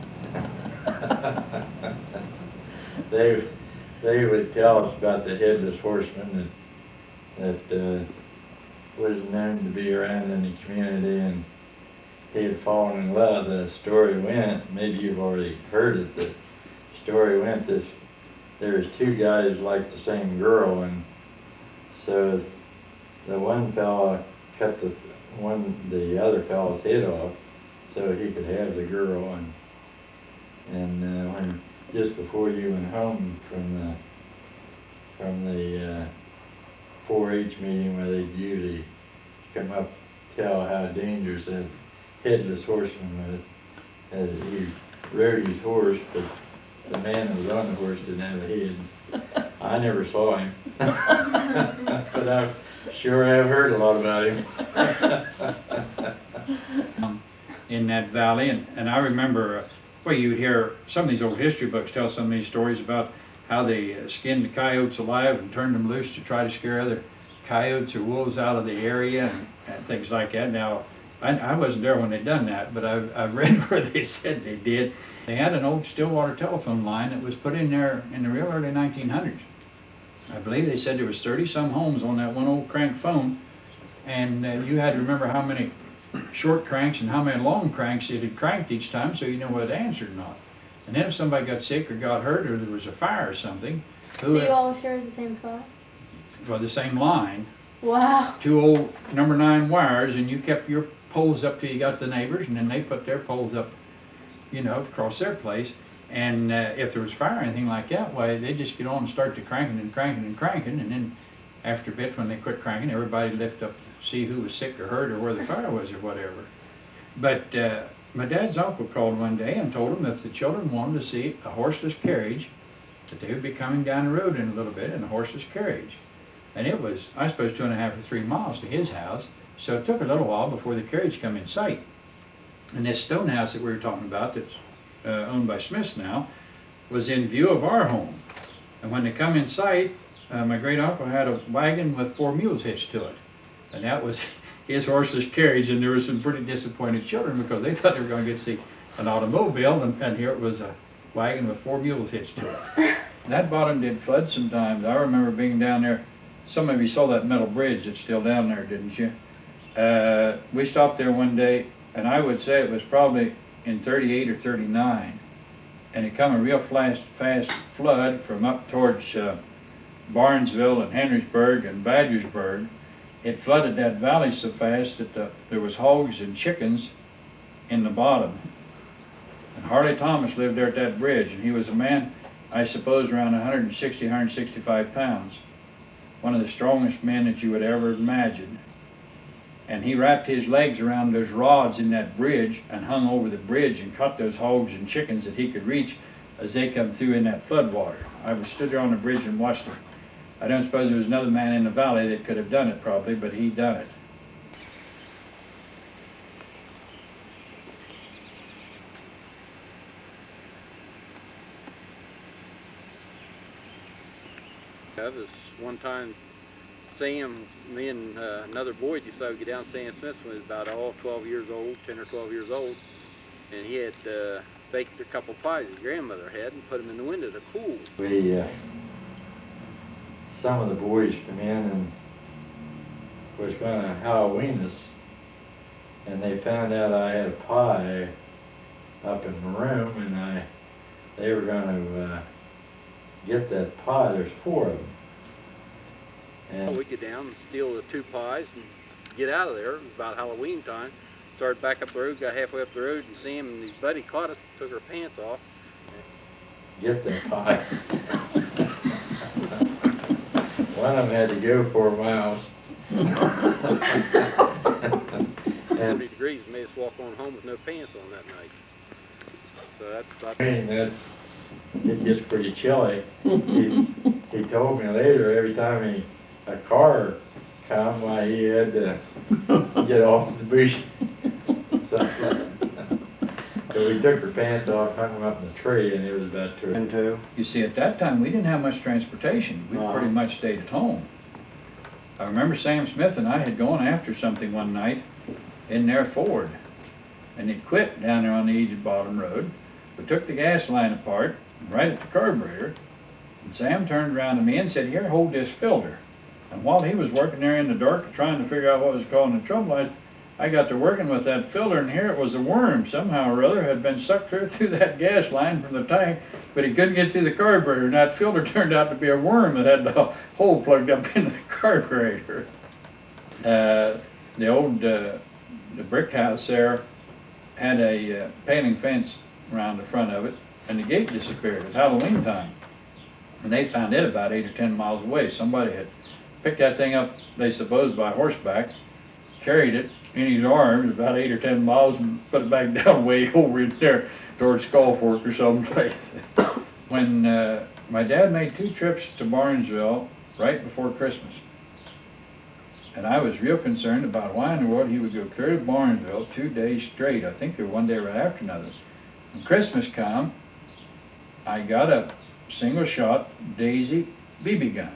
They would tell us about the headless horseman that was known to be around in the community, and he had fallen in love. The story went, maybe you've already heard it, the story went this: there was 2 guys like the same girl, and so the one fella cut the other fella's head off so he could have the girl, and when just before you went home from the 4-H meeting, where they'd usually come up tell how dangerous that headless horseman was. He rode his horse, but the man that was on the horse didn't have a head. I never saw him, but I sure have heard a lot about him. In that valley, and I remember well, you would hear some of these old history books tell some of these stories about how they skinned the coyotes alive and turned them loose to try to scare other coyotes or wolves out of the area, and things like that. Now, I wasn't there when they done that, but I've read where they said they did. They had an old Stillwater telephone line that was put in there in the real early 1900s. I believe they said there was 30-some homes on that one old crank phone, and you had to remember how many short cranks and how many long cranks it had cranked each time, so you know whether it answered or not. And then if somebody got sick or got hurt or there was a fire or something, So you all shared the same phone? well, the same line, Wow. 2 old number 9 wires, and you kept your poles up till you got to the neighbors, and then they put their poles up, you know, across their place. And if there was fire or anything like that, why, they just get on and start to cranking and cranking and cranking, and then after a bit, when they quit cranking, everybody lift up to see who was sick or hurt or where the fire was or whatever. But my dad's uncle called one day and told him if the children wanted to see a horseless carriage that they would be coming down the road in a little bit in a horse's carriage. And it was, I suppose, 2.5 or 3 miles to his house, so it took a little while before the carriage come in sight. And this stone house that we were talking about, that's owned by Smiths now, was in view of our home. And when they come in sight, my great uncle had a wagon with 4 mules hitched to it. And that was his horse's carriage, and there were some pretty disappointed children because they thought they were going to get to see an automobile, and here it was a wagon with 4 mules hitched to it. That bottom did flood sometimes. I remember being down there. Some of you saw that metal bridge that's still down there, didn't you? We stopped there one day, and I would say it was probably in 38 or 39. And it come a real fast flood from up towards Barnesville and Henrysburg and Badgersburg. It flooded that valley so fast that there was hogs and chickens in the bottom. And Harley Thomas lived there at that bridge, and he was a man, I suppose, around 160, 165 pounds. One of the strongest men that you would ever imagine. And he wrapped his legs around those rods in that bridge and hung over the bridge and caught those hogs and chickens that he could reach as they come through in that flood water. I was stood there on the bridge and watched him. I don't suppose there was another man in the valley that could have done it probably, but he done it. This one time, Sam, me and another boy decided to get down to Sam Smith's when he was about 12 years old, 10 or 12 years old, and he had baked a couple pies his grandmother had and put them in the window to cool. Some of the boys come in and was going to Halloween us, and they found out I had a pie up in the room, and they were going to get that pie. There's 4 of them. And we get down and steal the 2 pies and get out of there. It was about Halloween time. Started back up the road, got halfway up the road, and Sam and his buddy caught us, took our pants off. Get that pie. One of them had to go 4 miles. 40 degrees made us walk on home with no pants on that night. So that's about it gets pretty chilly. He told me later, every time a car come, why he had to get off the bush. So we took her pants off, hung them up in the tree, and it was about 2 and 2. You see, at that time, we didn't have much transportation. We pretty much stayed at home. I remember Sam Smith and I had gone after something one night in their Ford, and it quit down there on the Egypt Bottom Road. We took the gas line apart, right at the carburetor, and Sam turned around to me and said, "Here, hold this filter." And while he was working there in the dark trying to figure out what was causing the trouble, I got to working with that filter, and here it was a worm somehow or other had been sucked through that gas line from the tank, but he couldn't get through the carburetor, and that filter turned out to be a worm that had the hole plugged up into the carburetor. The old the brick house there had a paling fence around the front of it, and the gate disappeared at Halloween time. And they found it about 8 or 10 miles away. Somebody had picked that thing up, they suppose, by horseback, carried it in his arms about 8 or 10 miles and put it back down way over in there towards Skull Fork or someplace. When my dad made 2 trips to Barnesville right before Christmas, and I was real concerned about why in the world he would go clear to Barnesville 2 days straight. I think they were one day right after another. When Christmas come, I got a single-shot Daisy BB gun.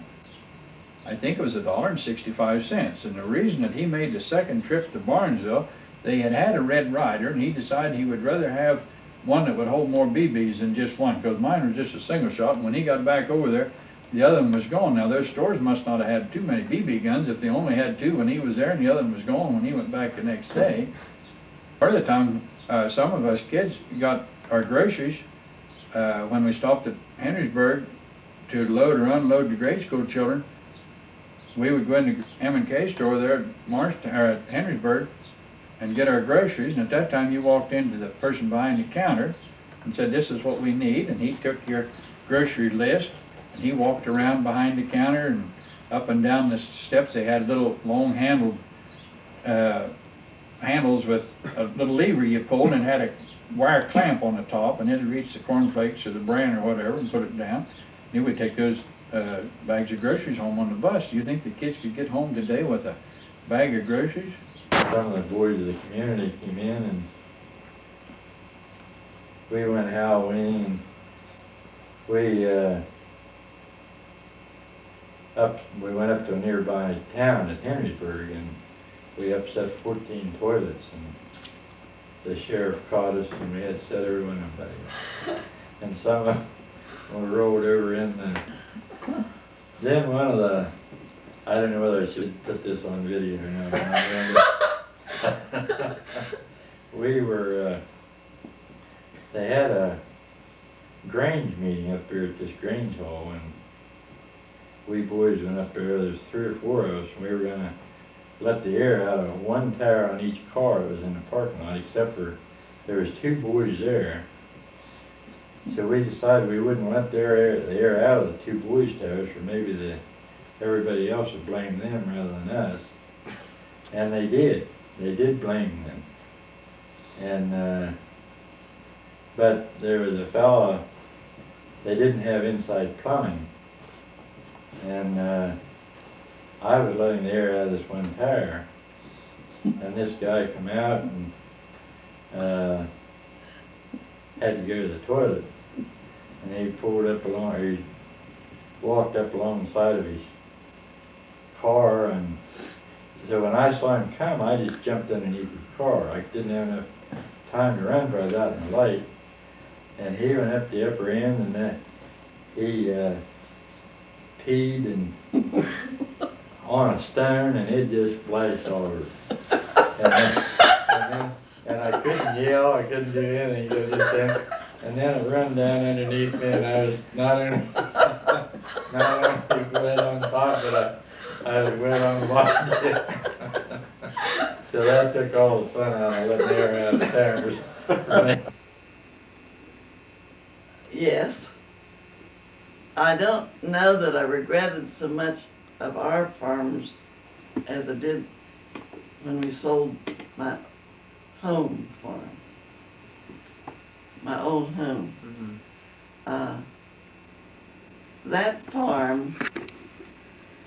I think it was $1.65, and the reason that he made the 2nd trip to Barnesville, they had a Red Ryder, and he decided he would rather have one that would hold more BBs than just one, because mine was just a single shot, and when he got back over there, the other one was gone. Now, those stores must not have had too many BB guns if they only had 2 when he was there, and the other one was gone when he went back the next day. Part of the time, some of us kids got our groceries when we stopped at Henrysburg to load or unload the grade school children. We would go into M&K store there at Henrysburg and get our groceries, and at that time you walked into the person behind the counter and said, "This is what we need," and he took your grocery list and he walked around behind the counter and up and down the steps. They had little long handled handles with a little lever you pulled and had a wire clamp on the top, and it'd reach the cornflakes or the bran or whatever and put it down. They would take those bags of groceries home on the bus. Do you think the kids could get home today with a bag of groceries? Some of the boys of the community came in and we went Halloween. We went up to a nearby town at Henrysburg and we upset 14 toilets and the sheriff caught us and we had to set everyone up there. And some of them rolled over in the... Then one of the... I don't know whether I should put this on video or not. We were... they had a Grange meeting up here at this Grange Hall and we boys went up there. There's 3 or 4 of us and we were going to let the air out of one tire on each car that was in the parking lot, except for there was 2 boys there. So we decided we wouldn't let the air out of the 2 boys' tires, or maybe everybody else would blame them rather than us. And they did. They did blame them. And but there was a fella. They didn't have inside plumbing, and I was letting the air out of this one tire, and this guy come out and had to go to the toilet, and he walked up along the side of his car, and so when I saw him come, I just jumped underneath his car. I didn't have enough time to run, but I was out in the light, and he went up the upper end, and then he peed and on a stone, and it just splashed all over. And I couldn't yell, I couldn't do anything, and then it run down underneath me, and I was not only wet on top, but I was wet on the bottom too. So that took all the fun out of letting the air out of the tires. Yes. I don't know that I regretted so much of our farms as I did when we sold my home farm, my old home. That farm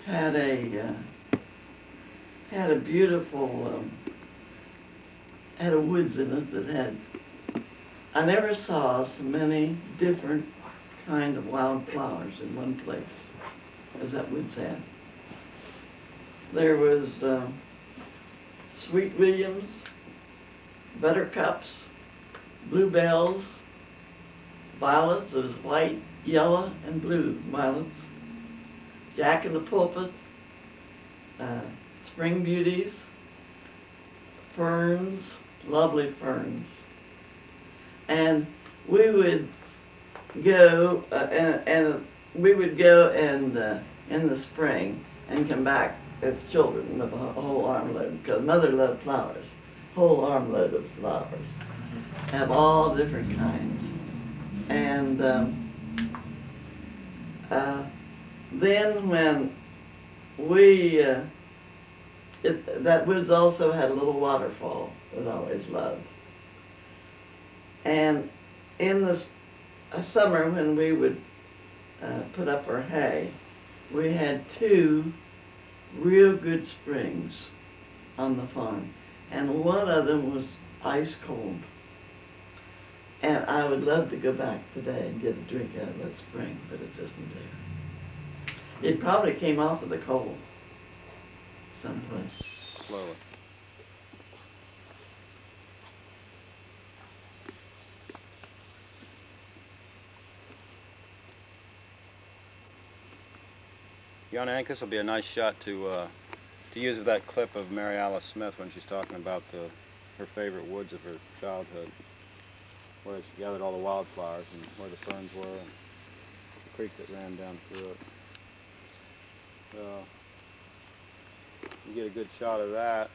had a beautiful, had a woods in it that had, I never saw so many different kind of wildflowers in one place as that woods had. There was sweet williams, buttercups, bluebells, violets. There was white, yellow, and blue violets, jack in the pulpit, spring beauties, ferns, lovely ferns. And we would go, we would go in the spring and come back as children with a whole armload, because Mother loved flowers, whole armload of flowers, have all different kinds. And then when we, that woods also had a little waterfall that I always loved. And in the summer when we would put up our hay, we had 2 real good springs on the farm. And one of them was ice cold. And I would love to go back today and get a drink out of that spring, but it isn't there. It probably came off of the cold someplace. Slowly. Jan Ankis will be a nice shot to use with that clip of Mary Alice Smith when she's talking about her favorite woods of her childhood, where she gathered all the wildflowers and where the ferns were and the creek that ran down through it. So you get a good shot of that.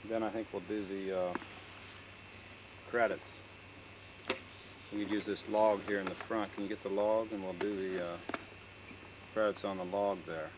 Then I think we'll do the credits. We could use this log here in the front. Can you get the log? And we'll do the credits on the log there.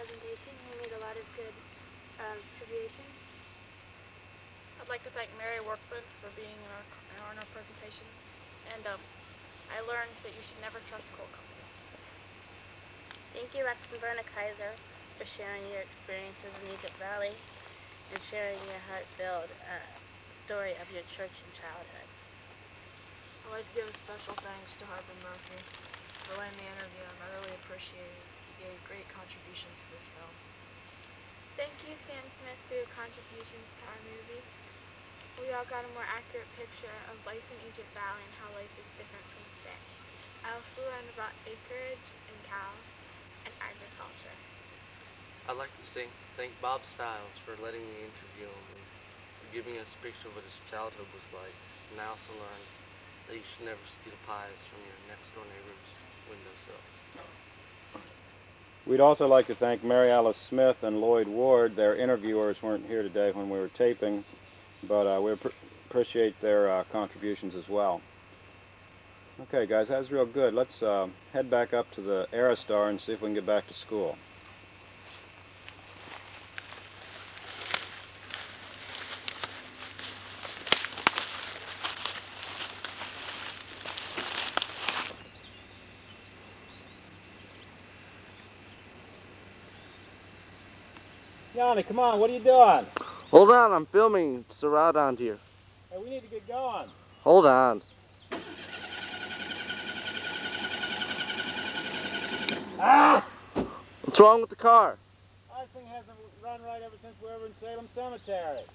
presentation. You made a lot of good contributions. I'd like to thank Mary Workman for being in our presentation. And I learned that you should never trust coal companies. Thank you, Rex and Verna Kaiser, for sharing your experiences in Egypt Valley and sharing your heart-filled story of your church and childhood. I'd like to give a special thanks to Harbin Murphy for letting me interview him. I really appreciate it. He gave great contributions to this film. Thank you, Sam Smith, for your contributions to our movie. We all got a more accurate picture of life in Egypt Valley and how life is different from today. I also learned about acreage and cows and agriculture. I'd like to thank Bob Stiles for letting me interview him and for giving us a picture of what his childhood was like. And I also learned that you should never steal pies from your next door neighbor's windowsills. We'd also like to thank Mary Alice Smith and Lloyd Ward. Their interviewers weren't here today when we were taping, but we appreciate their contributions as well. Okay, guys, that was real good. Let's head back up to the Aerostar and see if we can get back to school. Yanni, come on, what are you doing? Hold on, I'm filming. It's around here. Hey, we need to get going. Hold on. Ah! What's wrong with the car? This thing hasn't run right ever since we were in Salem Cemetery.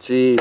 Gee.